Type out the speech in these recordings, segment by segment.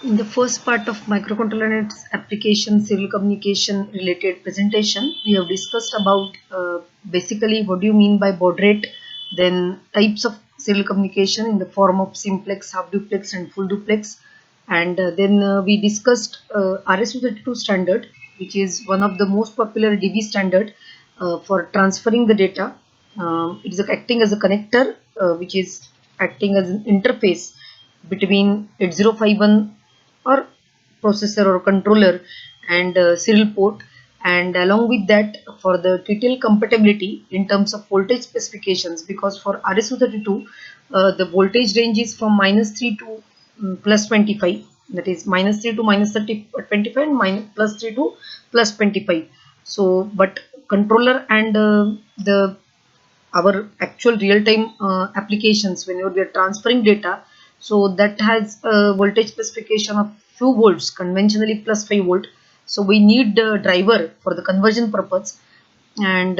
In the first part of microcontroller and its application serial communication related presentation, we have discussed about basically what do you mean by baud rate, then types of serial communication in the form of simplex, half duplex and full duplex, and then we discussed RS-232 standard, which is one of the most popular DB standard for transferring the data. It is acting as a connector, which is acting as an interface between 8051 or processor or controller and serial port, and along with that for the TTL compatibility in terms of voltage specifications, because for RS-232 the voltage range is from -3 to plus 25, that is -3 to -25 and +3 to +25. So but controller and the our actual real-time applications, whenever we are transferring data, so that has a voltage specification of few volts, conventionally plus 5 volt. So we need a driver for the conversion purpose, and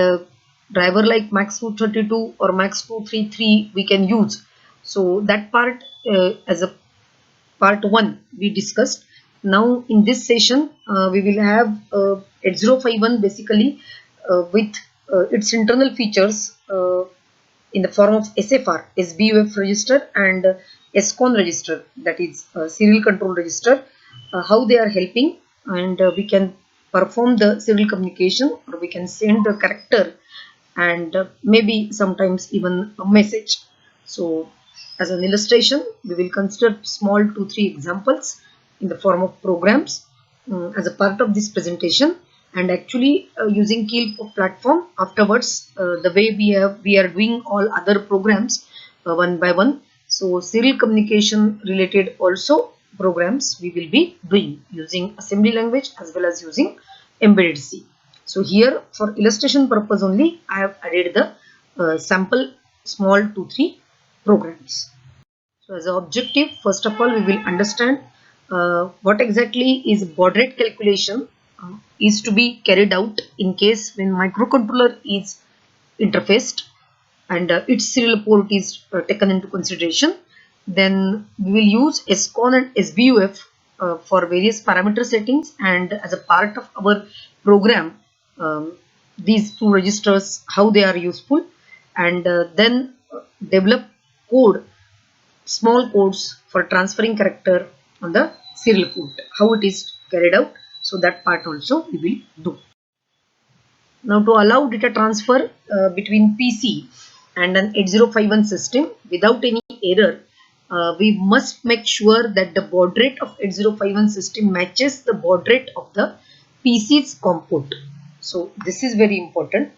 driver like MAX232 or MAX233 we can use. So that part as a part 1 we discussed. Now in this session we will have 8051 basically with its internal features in the form of SFR, SBUF register and SCON register, that is serial control register, how they are helping, and we can perform the serial communication, or we can send the character and maybe sometimes even a message. So as an illustration, we will consider small 2-3 examples in the form of programs as a part of this presentation, and actually using Keil platform afterwards, the way we are doing all other programs one by one. So serial communication related also programs we will be doing using assembly language as well as using embedded C. So here for illustration purpose only I have added the sample small 2-3 programs. So as an objective, first of all we will understand what exactly is baud rate calculation is to be carried out in case when microcontroller is interfaced and its serial port is taken into consideration. Then we will use SCON and SBUF for various parameter settings, and as a part of our program these two registers how they are useful, and then develop code, small codes for transferring character on the serial port, how it is carried out. So that part also we will do. Now to allow data transfer between PC and an 8051 system without any error, we must make sure that the baud rate of 8051 system matches the baud rate of the PC's COM port. So this is very important.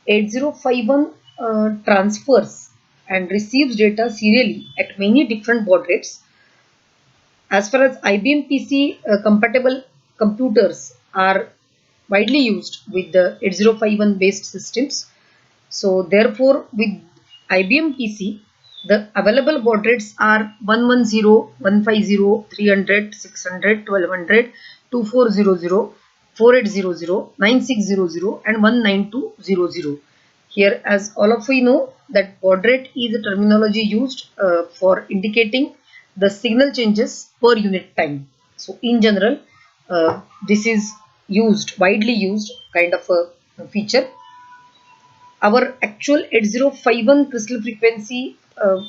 8051 transfers and receives data serially at many different baud rates. As far as IBM PC compatible computers are widely used with the 8051 based systems. So therefore with IBM PC the available baud rates are 110, 150, 300, 600, 1200, 2400, 4800, 9600 and 19200. Here, as all of you know, that baud rate is a terminology used for indicating the signal changes per unit time. So in general, this is widely used kind of a feature. Our actual 8051 crystal frequency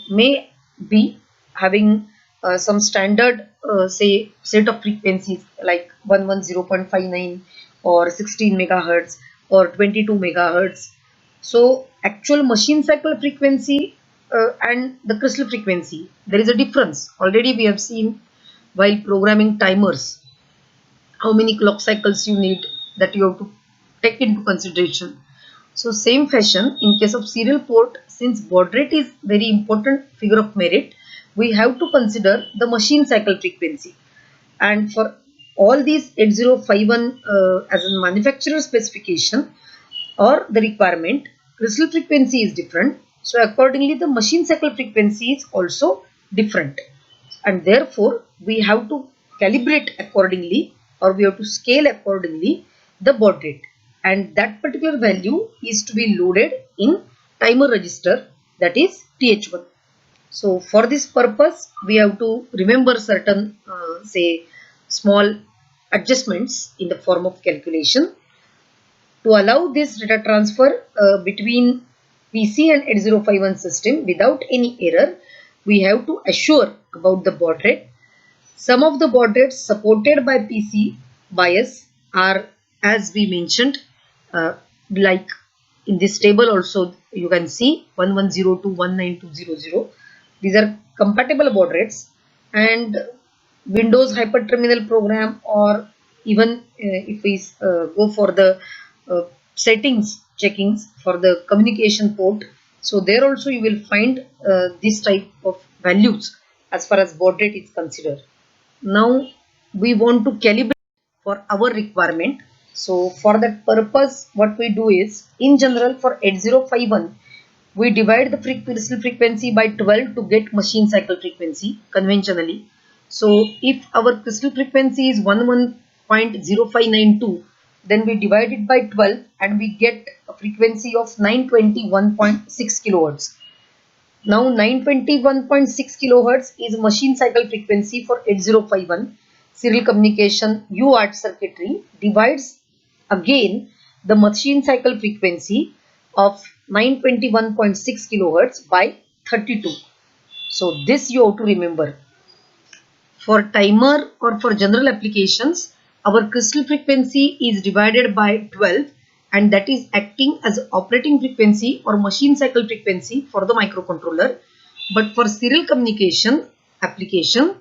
may be having some standard say set of frequencies like 110.59 or 16 megahertz or 22 megahertz. So actual machine cycle frequency and the crystal frequency, there is a difference. Already we have seen while programming timers how many clock cycles you need, that you have to take into consideration. So same fashion in case of serial port, since baud rate is very important figure of merit, we have to consider the machine cycle frequency. And for all these 8051 as a manufacturer specification or the requirement, crystal frequency is different. So accordingly the machine cycle frequency is also different, and therefore we have to calibrate accordingly, or we have to scale accordingly the baud rate, and that particular value is to be loaded in timer register, that is TH1. So for this purpose we have to remember certain say small adjustments in the form of calculation. To allow this data transfer between PC and 8051 system without any error, we have to assure about the baud rate. Some of the baud rates supported by PC BIOS are, as we mentioned, like in this table also you can see 1102 19200. These are compatible baud rates, and Windows hyperterminal program, or even if we go for the settings checkings for the communication port, so there also you will find this type of values as far as baud rate is considered. Now we want to calibrate for our requirement. So for that purpose, what we do is, in general for 8051, we divide the crystal frequency by 12 to get machine cycle frequency conventionally. So if our crystal frequency is 11.0592, then we divide it by 12 and we get a frequency of 921.6 kilohertz. Now 921.6 kilohertz is machine cycle frequency for 8051 serial communication UART circuitry, divides again the machine cycle frequency of 921.6 kilohertz by 32. So this you have to remember. For timer or for general applications, our crystal frequency is divided by 12, and that is acting as operating frequency or machine cycle frequency for the microcontroller. But for serial communication application,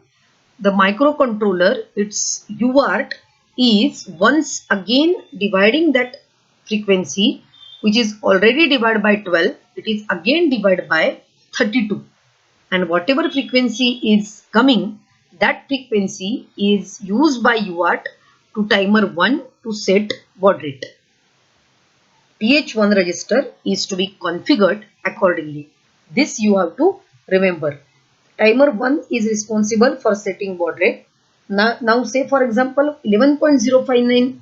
the microcontroller, its UART, is once again dividing that frequency, which is already divided by 12, it is again divided by 32, and whatever frequency is coming, that frequency is used by UART to timer 1 to set baud rate. TH1 register is to be configured accordingly. This you have to remember. Timer 1 is responsible for setting baud rate. Now say for example 11.0592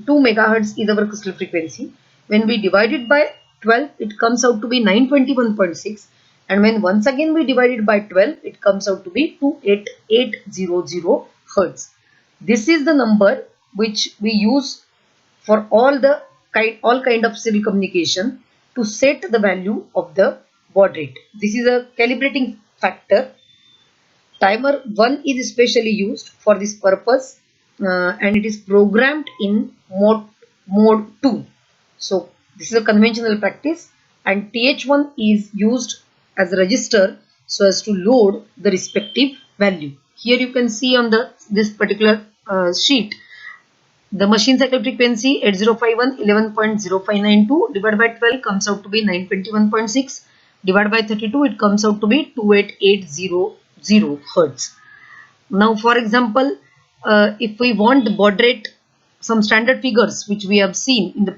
megahertz is our crystal frequency. When we divide it by 12, it comes out to be 921.6, and when once again we divide it by 12, it comes out to be 28800 hertz. This is the number which we use for all kind of serial communication to set the value of the baud rate. This is a calibrating factor. Timer 1 is especially used for this purpose, and it is programmed in mode 2. So this is a conventional practice, and TH1 is used as a register so as to load the respective value. Here you can see on this particular sheet, the machine cycle frequency 8051 11.0592 divided by 12 comes out to be 921.6, divided by 32 it comes out to be 28800 hertz. Now for example, if we want the baud rate, some standard figures which we have seen in the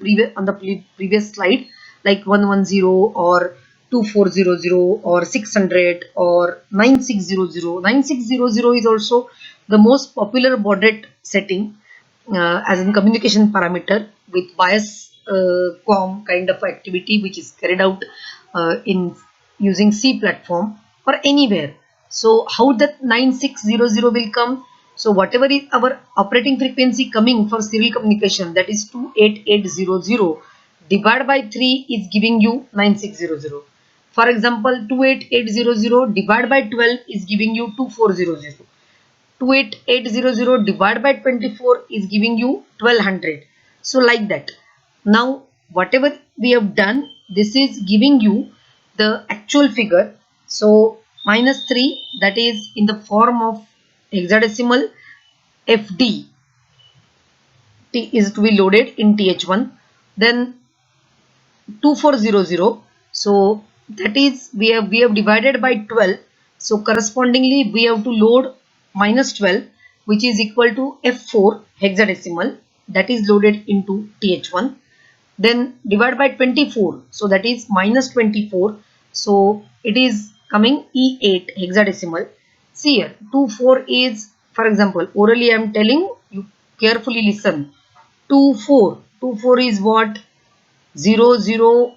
previous slide, like 110 or 2400 or 600 or 9600. 9600 is also the most popular baud rate setting as a communication parameter with bias com kind of activity which is carried out in using C platform or anywhere. So how that 9600 will come? So whatever is our operating frequency coming for serial communication, that is 28800, divided by 3 is giving you 9600. For example, 28800 divided by 12 is giving you 2400. 28800 divided by 24 is giving you 1200. So like that. Now whatever we have done, this is giving you the actual figure. So minus 3, that is in the form of hexadecimal FD is to be loaded in TH1. Then 2400, so that is we have divided by 12, so correspondingly we have to load minus 12, which is equal to F4 hexadecimal, that is loaded into TH1. Then divide by 24, so that is minus 24, so it is coming E8 hexadecimal. See here, 24 is, for example, orally I am telling you, carefully listen. 24 is what? 0010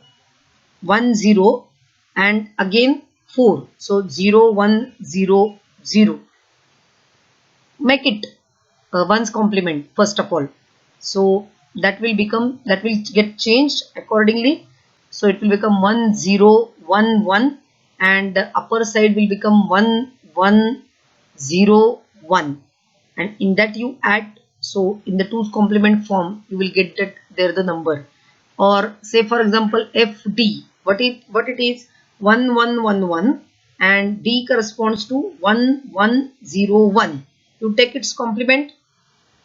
and again 4, so 0100. make it ones complement first of all. So that will get changed accordingly. So it will become 1 0 1 1, and the upper side will become 1 1 0 1, and in that you add. So in the 2's complement form you will get that there the number. Or say for example FD, what it is, 1 1 1 1, and D corresponds to 1 1 0 1. You take its complement,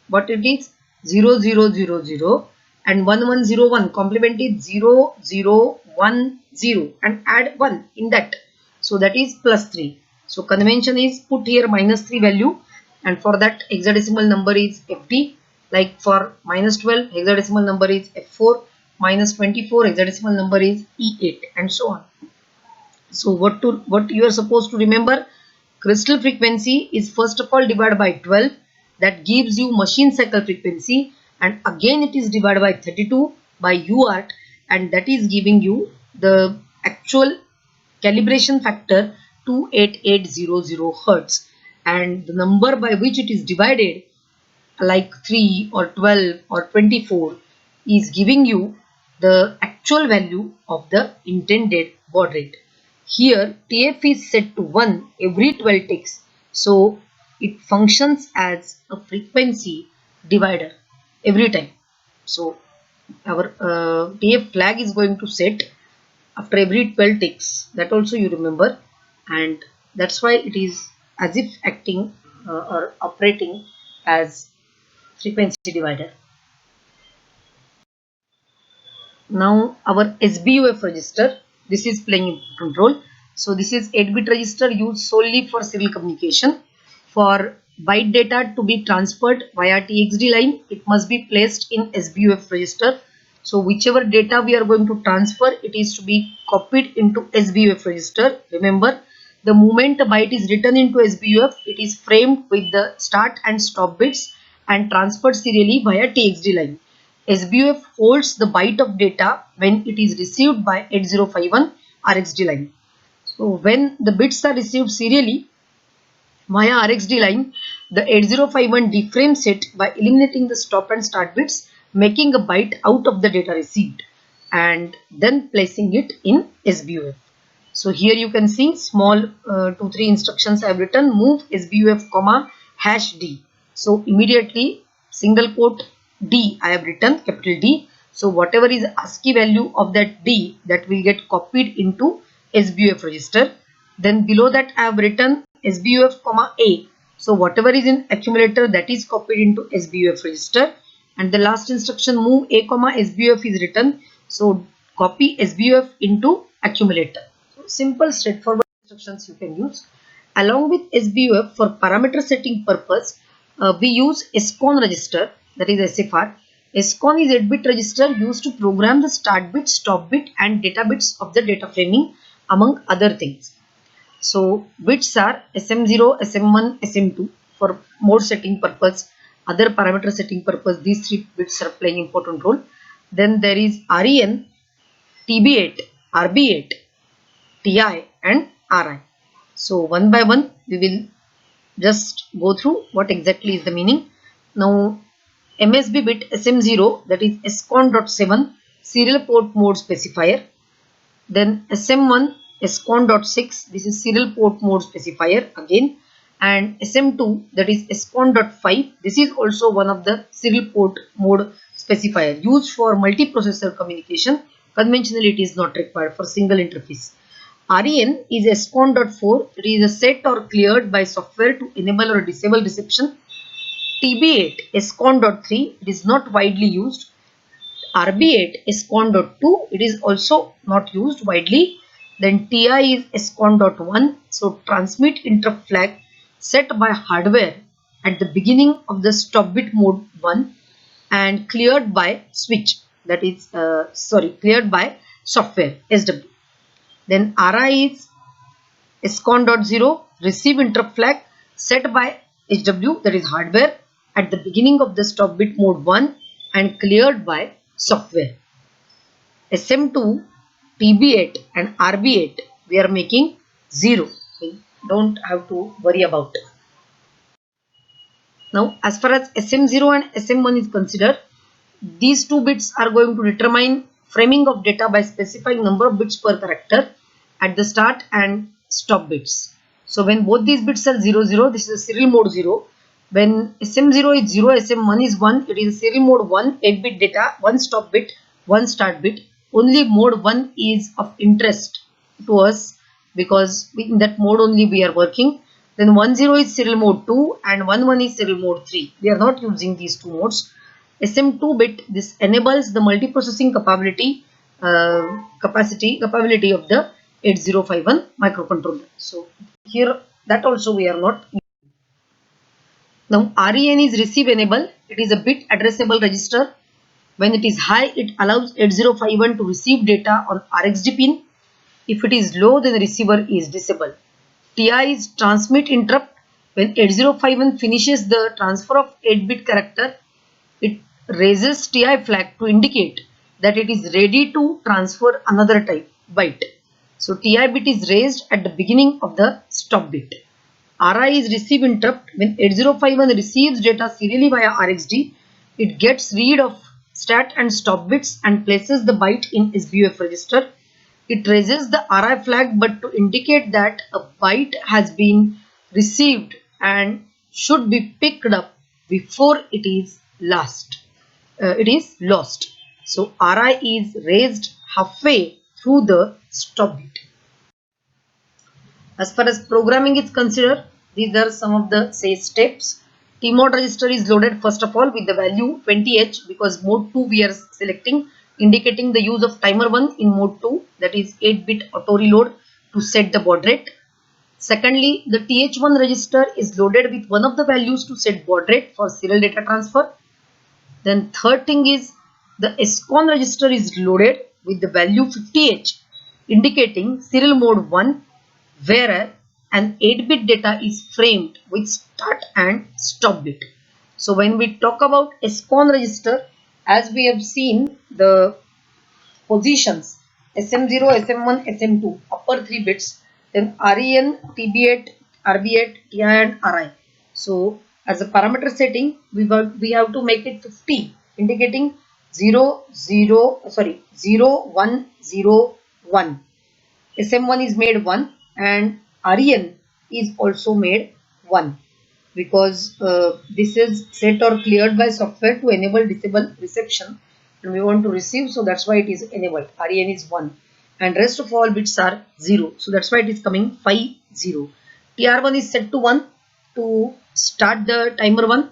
what it is, 0 0 0 0, and 1 1 0 1 complement is 0 0 1 0, and add 1 in that. So that is plus 3. So convention is put here minus 3 value, and for that hexadecimal number is FD. Like for minus 12, hexadecimal number is F4, minus 24, hexadecimal number is E8, and so on. So what you are supposed to remember, crystal frequency is first of all divided by 12, that gives you machine cycle frequency, and again it is divided by 32 by UART, and that is giving you the actual calibration factor 28800 Hertz, and the number by which it is divided, like 3 or 12 or 24, is giving you the actual value of the intended baud rate. Here TF is set to 1 every 12 ticks, so it functions as a frequency divider every time. So our TF flag is going to set after every 12 ticks, that also you remember, and that's why it is as if acting or operating as frequency divider. Now our SBUF register, this is playing important role. So this is 8-bit register used solely for serial communication. For byte data to be transferred via TXD line, it must be placed in SBUF register. So whichever data we are going to transfer, it is to be copied into SBUF register. Remember, the moment a byte is written into SBUF, it is framed with the start and stop bits and transferred serially via TXD line. SBUF holds the byte of data when it is received by 8051 RxD line. So when the bits are received serially via RxD line, the 8051 deframes it by eliminating the stop and start bits, making a byte out of the data received, and then placing it in SBUF. So here you can see small 2-3 instructions I have written. Move SBUF comma hash D. So immediately single quote D I have written, capital D. So whatever is ASCII value of that D, that will get copied into SBUF register. Then below that I have written SBUF comma A. So whatever is in accumulator, that is copied into SBUF register. And the last instruction, move A comma SBUF, is written. So copy SBUF into accumulator. So simple straightforward instructions you can use. Along with SBUF, for parameter setting purpose, we use SCON register, that is SFR. SCON is 8-bit register used to program the start bit, stop bit and data bits of the data framing, among other things. So bits are SM0, SM1, SM2 for mode setting purpose, other parameter setting purpose. These 3 bits are playing important role. Then there is REN, TB8, RB8, TI and RI. So one by one we will just go through what exactly is the meaning. Now MSB bit SM0, that is SCON.7 serial port mode specifier. Then SM1 SCON.6, this is serial port mode specifier again, and SM2, that is SCON.5, this is also one of the serial port mode specifier used for multiprocessor communication. Conventionally it is not required for single interface. REN is SCON.4, it is a set or cleared by software to enable or disable reception. TB8 SCON.3, it is not widely used. RB8 SCON.2, it is also not used widely. Then TI is SCON.1, so transmit interrupt flag set by hardware at the beginning of the stop bit mode 1 and cleared by switch, that is cleared by software SW. Then RI is SCON.0, receive interrupt flag set by HW, that is hardware, at the beginning of the stop bit mode 1 and cleared by software. SM2, TB8 and RB8 we are making 0. We don't have to worry about it. Now as far as SM0 and SM1 is considered, these two bits are going to determine framing of data by specifying number of bits per character at the start and stop bits. So when both these bits are 0, 0, this is a serial mode 0. When SM0 is 0, SM1 is 1, it is serial mode 1, 8-bit data, 1 stop bit, 1 start bit. Only mode 1 is of interest to us because in that mode only we are working. Then 10 is serial mode 2 and 11 is serial mode 3. We are not using these two modes. SM2 bit, this enables the multiprocessing capability of the 8051 microcontroller. So here that also we are not. Now REN is receive enable. It is a bit addressable register. When it is high, it allows 8051 to receive data on RxD pin. If it is low, then the receiver is disabled. TI is transmit interrupt. When 8051 finishes the transfer of 8-bit character, it raises TI flag to indicate that it is ready to transfer another type byte. So TI bit is raised at the beginning of the stop bit. RI is receive interrupt. When 8051 receives data serially via RxD, it gets rid of stat and stop bits and places the byte in SBUF register. It raises the RI flag but to indicate that a byte has been received and should be picked up before it is lost. So RI is raised halfway through the stop bit. As far as programming is considered, these are some of the steps. TMOD register is loaded first of all with the value 20H because mode 2 we are selecting, indicating the use of timer 1 in mode 2, that is 8-bit auto reload to set the baud rate. Secondly, the TH1 register is loaded with one of the values to set baud rate for serial data transfer. Then third thing is the SCON register is loaded with the value 50H, indicating serial mode 1 where an 8-bit data is framed with start and stop bit. So when we talk about SCON register, as we have seen the positions SM0, SM1, SM2, upper 3 bits, then REN, TB8, RB8, TI and RI. So as a parameter setting, we have to make it 50, indicating 0, 1, 0, 1. SM1 is made 1 and REN is also made 1 because this is set or cleared by software to enable disable reception and we want to receive, so that's why it is enabled. REN is 1 and rest of all bits are 0, so that's why it is coming 5 0. TR1 is set to 1 to start the timer 1.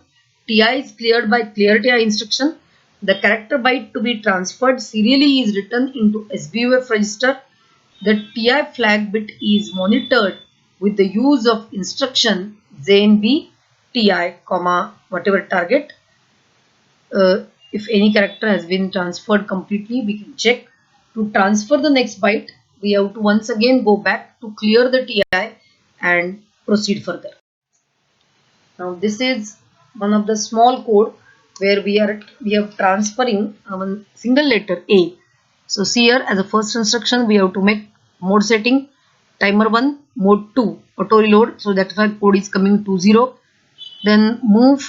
TI is cleared by clear TI instruction. The character byte to be transferred serially is written into SBUF register. The TI flag bit is monitored with the use of instruction ZNB TI, whatever target. If any character has been transferred completely, we can check. To transfer the next byte, we have to once again go back to clear the TI and proceed further. Now this is one of the small code where we are transferring one single letter A. So see here, as a first instruction we have to make mode setting timer 1, mode 2 auto reload, so that's why code is coming to 0. Then move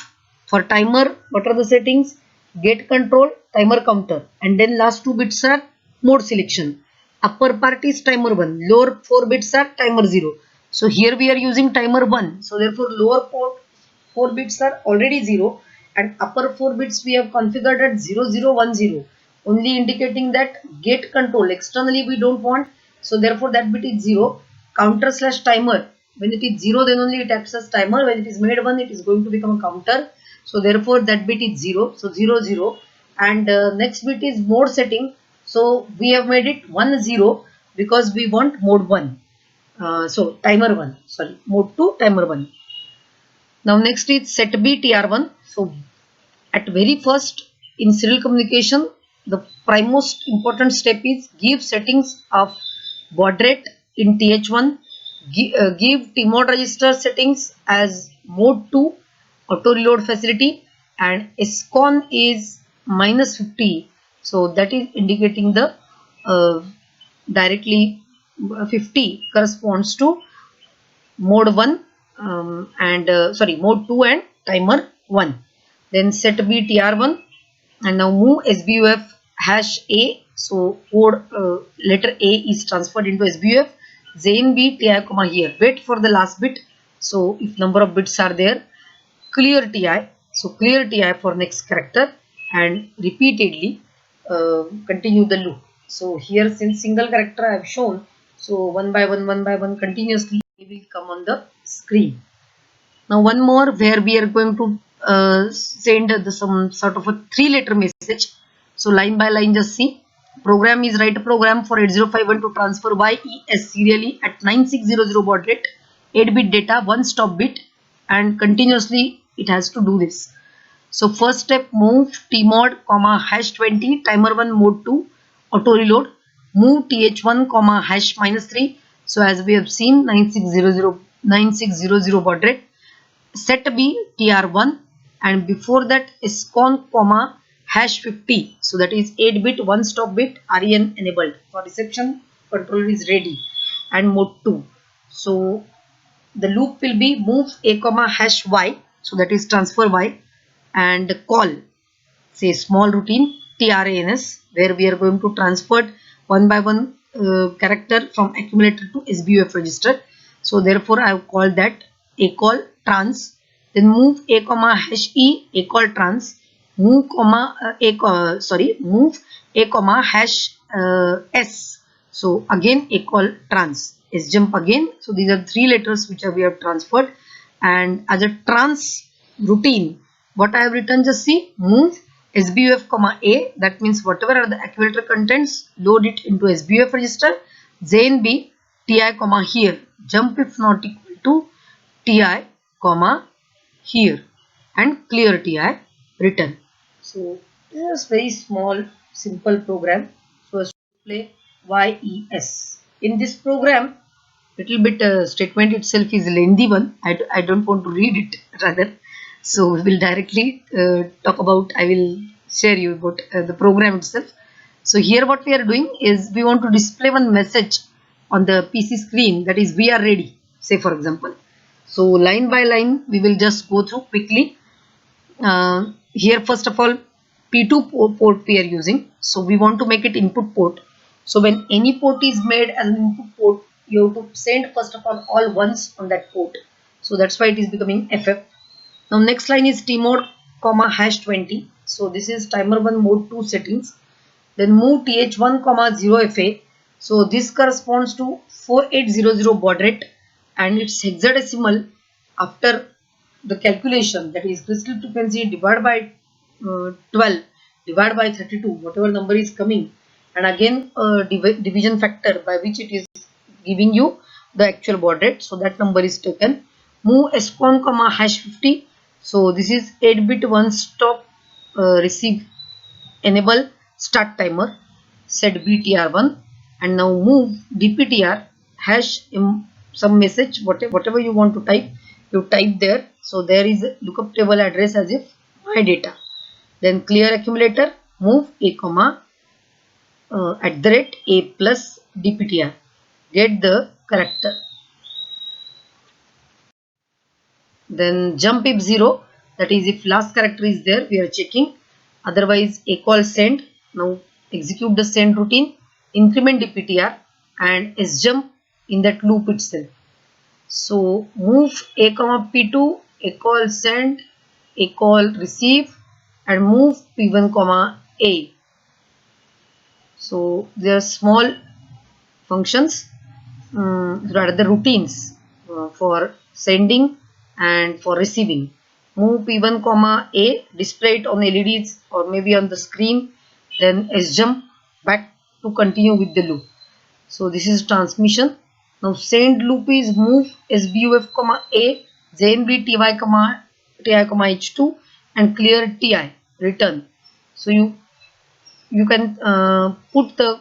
for timer, what are the settings? Get control, timer counter, and then last 2 bits are mode selection. Upper part is timer 1, lower 4 bits are timer 0. So here we are using timer 1, so therefore lower 4 bits are already 0 and upper 4 bits we have configured at 0010, only indicating that get control externally we don't want, so therefore that bit is 0. Counter / timer, when it is 0 then only it acts as timer, when it is made 1 it is going to become a counter, so therefore that bit is 0, so 0 0. And next bit is mode setting, so we have made it 1 0 because we want mode 1, so timer 1, sorry, mode 2 timer 1. Now next is set B TR1. So at very first in serial communication, the most important step is give settings of baud rate in TH1, give TMOD register settings as mode 2 auto reload facility, and SCON is -50, so that is indicating the directly 50 corresponds to mode 1 and mode 2 and timer 1. Then set B TR1 and now move SBUF hash A. So code letter A is transferred into SBUF. Then B TI comma here. Wait for the last bit. So if number of bits are there, clear TI. So clear TI for next character and repeatedly continue the loop. So here since single character I have shown, so one by one continuously will come on the screen. Now one more where we are going to send some sort of a 3-letter message. So line by line just see. Program is write a program for 8051 to transfer YES serially at 9600 baud rate, 8-bit data, 1 stop bit, and continuously it has to do this. So first step, move tmod comma hash 20 timer 1 mode 2 auto reload, move th1 comma hash -3. So as we have seen 9600 baud rate, set B TR1 and before that scon comma hash 50. So that is 8-bit 1 stop bit REN enabled for reception controller is ready and mode 2. So the loop will be move A comma hash Y. So that is transfer Y and call say small routine TRANS where we are going to transfer one by one character from accumulator to SBUF register. So therefore I have called that a call trans. Then move A comma hash E, a call trans, move comma move A comma hash S. So again a call trans, S jump again. So these are 3 letters which we have transferred, and as a trans routine what I have written, just see, move SBUF comma A, that means whatever are the accumulator contents, load it into SBUF register. Then B TI comma here, jump if not equal to TI comma here and clear TI return. So this is very small simple program. First play YES. In this program, little bit statement itself is a lengthy one. I don't want to read it rather. So we will directly talk about, I will share you about the program itself. So here what we are doing is we want to display one message on the PC screen, that is we are ready, say for example. So line by line we will just go through quickly. Here first of all P2 port we are using. So we want to make it input port. So when any port is made as an input port, you have to send first of all ones on that port. So that's why it is becoming FF. Now next line is tmod comma hash 20. So this is timer 1 mode 2 settings. Then move th1 comma 0fa. So this corresponds to 4800 baud rate and its hexadecimal after the calculation, that is crystal frequency divided by 12 divided by 32, whatever number is coming, and again division factor by which it is giving you the actual baud rate. So that number is taken. Move scon comma hash 50. So this is 8-bit 1 stop receive enable start timer, set BTR1 and now move DPTR hash some message, whatever you want to type, you type there. So there is a lookup table address as if my data. Then clear accumulator, move A comma @ A plus DPTR, get the character. Then jump if 0, that is if last character is there we are checking, otherwise a call send. Now execute the send routine, increment DPTR and sjump in that loop itself. So move A comma P2, a call send, a call receive and move P1 comma A. So there are small functions, rather the routines for sending and for receiving. Move P1 comma A, display it on LEDs or maybe on the screen, then sjump back to continue with the loop. So this is transmission. Now send loop is move SBUF comma A, ZNB TI comma H2 and clear TI return. So you can put the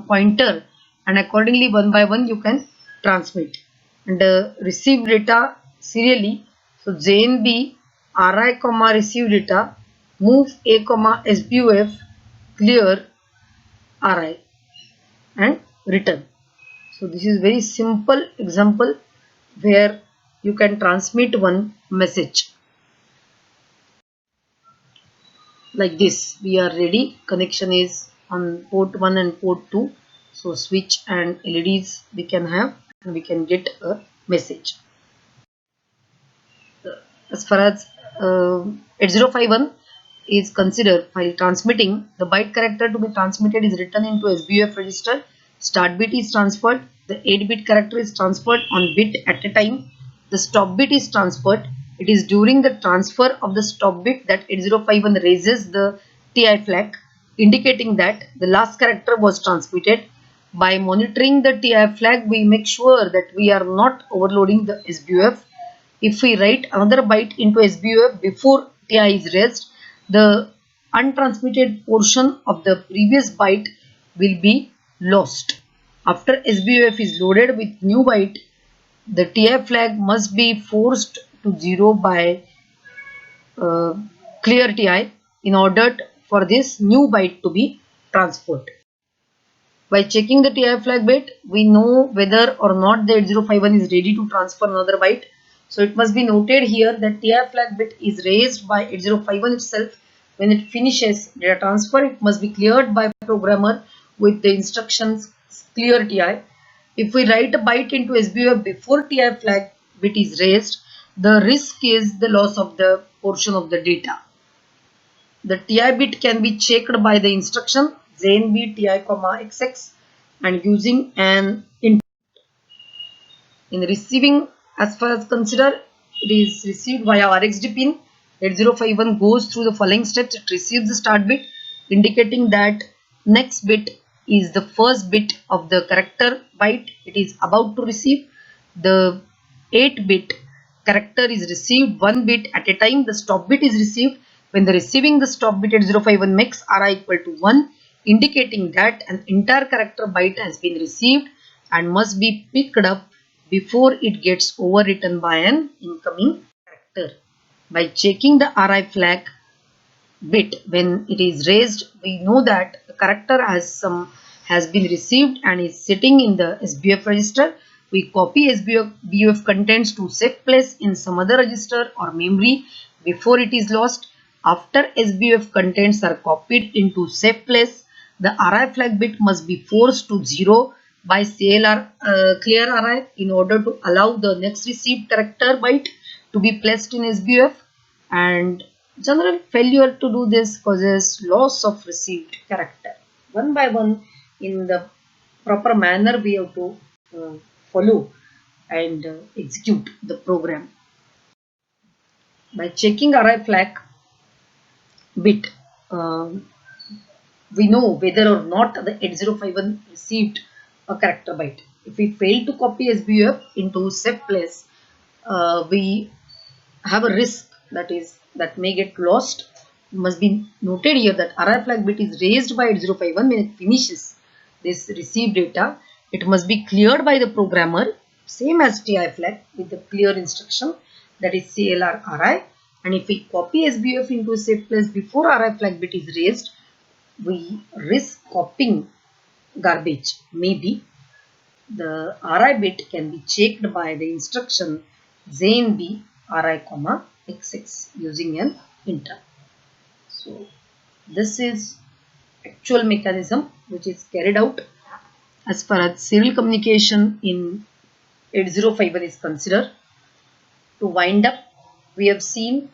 pointer and accordingly one by one you can transmit and receive data serially. So JNB RI comma receive data, move A comma SBUF, clear RI and return. So this is very simple example where you can transmit one message. like this. We are ready. Connection is on port 1 and port 2. So switch and LEDs we can have, and we can get a message. As far as 8051 is considered, while transmitting, the byte character to be transmitted is written into SBUF register. Start bit is transferred. The 8-bit character is transferred on bit at a time. The stop bit is transferred. It is during the transfer of the stop bit that 8051 raises the TI flag, indicating that the last character was transmitted. By monitoring the TI flag, we make sure that we are not overloading the SBUF. If we write another byte into SBUF before TI is raised, the untransmitted portion of the previous byte will be lost. After SBUF is loaded with new byte, the TI flag must be forced to 0 by uh, clear TI in order for this new byte to be transferred. By checking the TI flag bit, we know whether or not the 8051 is ready to transfer another byte. So it must be noted here that TI flag bit is raised by 8051 itself. When it finishes data transfer, it must be cleared by programmer with the instructions clear TI. If we write a byte into SBUF before TI flag bit is raised, the risk is the loss of the portion of the data. The TI bit can be checked by the instruction ZNB TI, XX and using an input. In receiving, as far as consider, it is received via RxD pin. 8051 goes through the following steps. It receives the start bit, indicating that next bit is the first bit of the character byte it is about to receive. The 8-bit character is received 1 bit at a time. The stop bit is received when the receiving the stop bit 8051 makes RI equal to 1, indicating that an entire character byte has been received and must be picked up before it gets overwritten by an incoming character. By checking the RI flag bit when it is raised, we know that the character has been received and is sitting in the SBUF register. We copy SBUF contents to safe place in some other register or memory before it is lost. After SBUF contents are copied into safe place, the RI flag bit must be forced to 0 by CLR clear RI in order to allow the next received character byte to be placed in SBUF, and general failure to do this causes loss of received character. One by one, in the proper manner, we have to follow and execute the program. By checking RI flag bit, we know whether or not the 8051 received a character byte. If we fail to copy SBUF into safe place, we have a risk that may get lost. It must be noted here that RI flag bit is raised by 8051 when it finishes this received data. It must be cleared by the programmer, same as TI flag with the clear instruction, that is CLR RI. And if we copy SBUF into a safe place before RI flag bit is raised, we risk copying garbage. Maybe the RI bit can be checked by the instruction ZNB RI, XX using an inter. So this is actual mechanism which is carried out as far as serial communication in 8051 is considered. To wind up, we have seen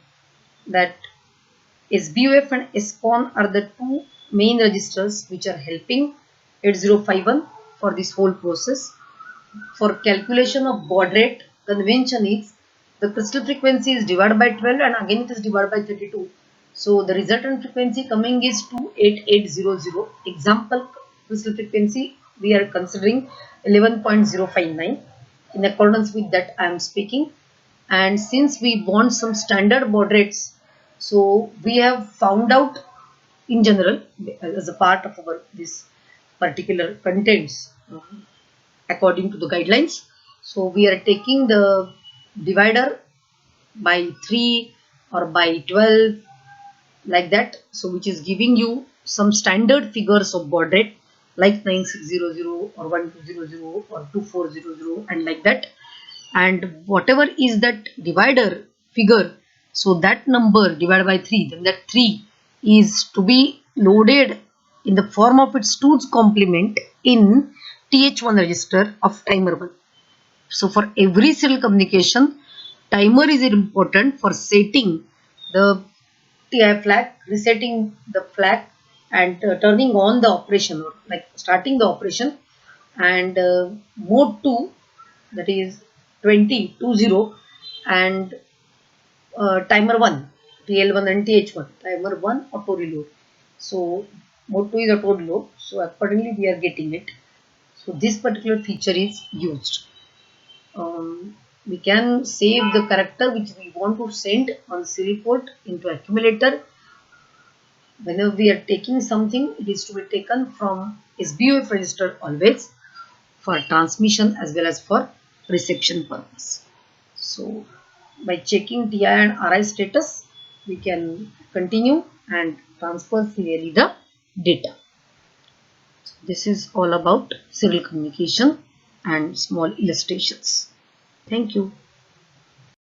that SBUF and SCON are the two main registers which are helping 8051 for this whole process. For calculation of baud rate, convention is the crystal frequency is divided by 12 and again it is divided by 32. So the resultant frequency coming is 28800. Example crystal frequency we are considering 11.059. In accordance with that I am speaking. And since we want some standard baud rates, so we have found out in general as a part of our this particular contents according to the guidelines. So we are taking the divider by 3 or by 12 like that, so which is giving you some standard figures of baud rate like 9600 or 1200 or 2400 and like that, and whatever is that divider figure, so that number divided by 3, then that 3 is to be loaded in the form of its 2's complement in TH1 register of timer 1. So for every serial communication, timer is important for setting the TI flag, resetting the flag, and turning on the operation, or like starting the operation. And mode 2, that is 20, and timer 1, TL1 and TH1, timer 1 auto reload. So mode 2 is auto reload, so accordingly we are getting it. So this particular feature is used. We can save the character which we want to send on serial port into accumulator. Whenever we are taking something, it is to be taken from SBOF register always, for transmission as well as for reception purpose. So by checking TI and RI status, we can continue and transfer serially the data. This is all about serial communication and small illustrations. Thank you.